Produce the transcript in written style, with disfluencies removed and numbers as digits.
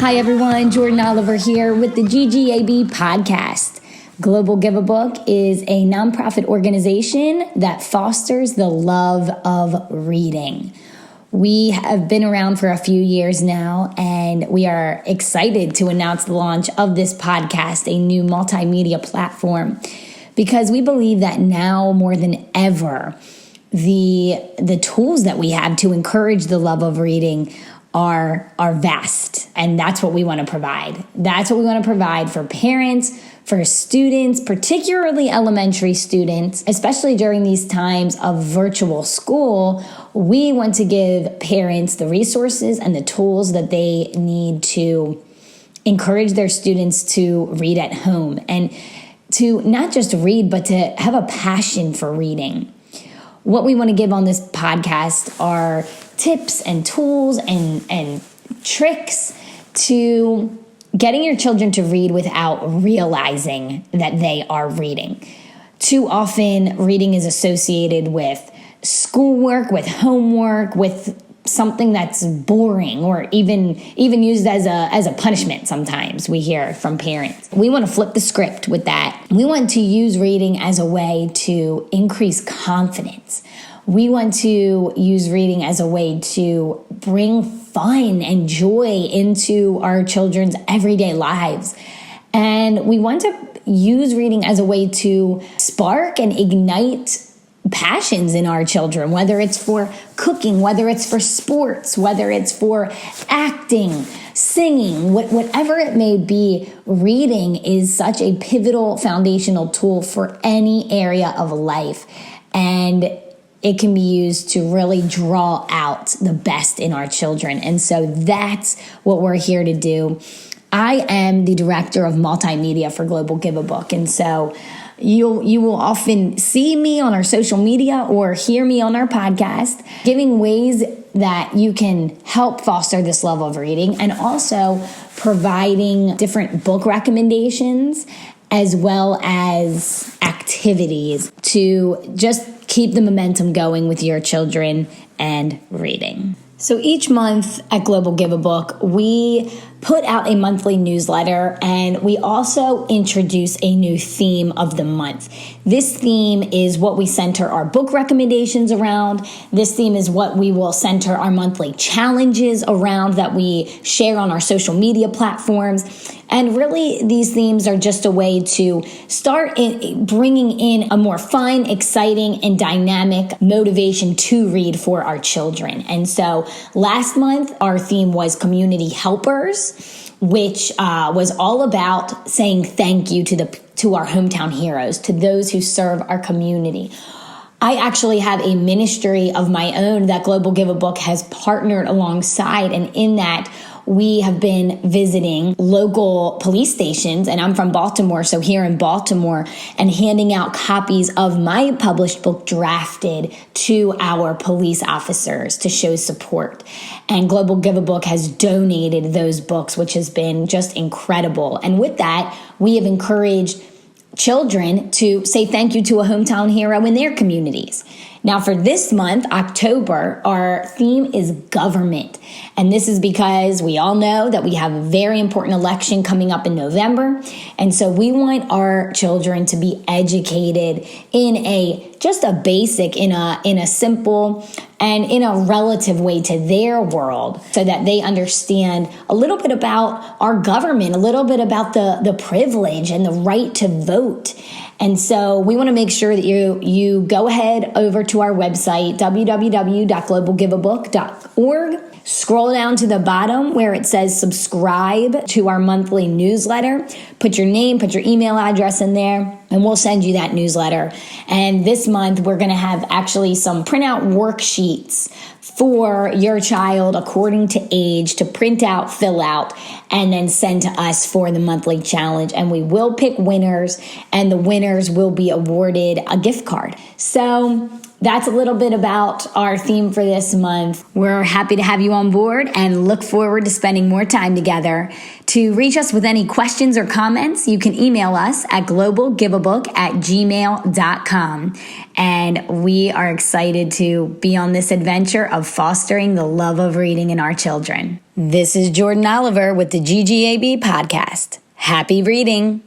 Hi everyone, Jordan Oliver here with the GGAB podcast. Global Give a Book is a nonprofit organization that fosters the love of reading. We have been around for a few years now, and we are excited to announce the launch of this podcast, a new multimedia platform, because we believe that now more than ever, the tools that we have to encourage the love of reading are vast, and that's what we want to provide. That's what we want to provide for parents, for students, particularly elementary students, especially during these times of virtual school. We want to give parents the resources and the tools that they need to encourage their students to read at home and to not just read, but to have a passion for reading. What we want to give on this podcast are tips and tools and tricks to getting your children to read without realizing that they are reading. Too often, reading is associated with schoolwork, with homework, with something that's boring, or even used as a punishment. Sometimes we hear from parents. We want to flip the script with that. We want to use reading as a way to increase confidence. We want to use reading as a way to bring fun and joy into our children's everyday lives. And we want to use reading as a way to spark and ignite passions in our children, whether it's for cooking, whether it's for sports, whether it's for acting, singing, whatever it may be. Reading is such a pivotal foundational tool for any area of life, and it can be used to really draw out the best in our children. And so that's what we're here to do. I am the director of multimedia for Global Give a Book, and so you will often see me on our social media or hear me on our podcast giving ways that you can help foster this love of reading, and also providing different book recommendations as well as activities to just keep the momentum going with your children and reading. So each month at Global Give a Book, we put out a monthly newsletter, and we also introduce a new theme of the month. This theme is what we center our book recommendations around. This theme is what we will center our monthly challenges around that we share on our social media platforms. And really, these themes are just a way to start bringing in a more fun, exciting, and dynamic motivation to read for our children. And so last month, our theme was Community Helpers, which was all about saying thank you to our hometown heroes, to those who serve our community. I actually have a ministry of my own that Global Give a Book has partnered alongside, and in that, we have been visiting local police stations, and I'm from Baltimore, so here in Baltimore, and handing out copies of my published book, Drafted, to our police officers to show support. And Global Give a Book has donated those books, which has been just incredible. And with that, we have encouraged children to say thank you to a hometown hero in their communities. Now, for this month, October, our theme is government. And this is because we all know that we have a very important election coming up in November. And so we want our children to be educated in a simple and in a relative way to their world, so that they understand a little bit about our government, a little bit about the privilege and the right to vote. And so we want to make sure that you go ahead over to our website, www.globalgiveabook.org. Scroll down to the bottom where it says subscribe to our monthly newsletter. Put your name, put your email address in there, and we'll send you that newsletter. And this month, we're going to have actually some printout worksheets for your child according to age to print out, fill out, and then send to us for the monthly challenge. And we will pick winners, and the winners will be awarded a gift card. So that's a little bit about our theme for this month. We're happy to have you on board and look forward to spending more time together To reach us with any questions or comments, you can email us at globalgiveabook@gmail.com. And we are excited to be on this adventure of fostering the love of reading in our children. This is Jordan Oliver with the GGAB podcast. Happy reading.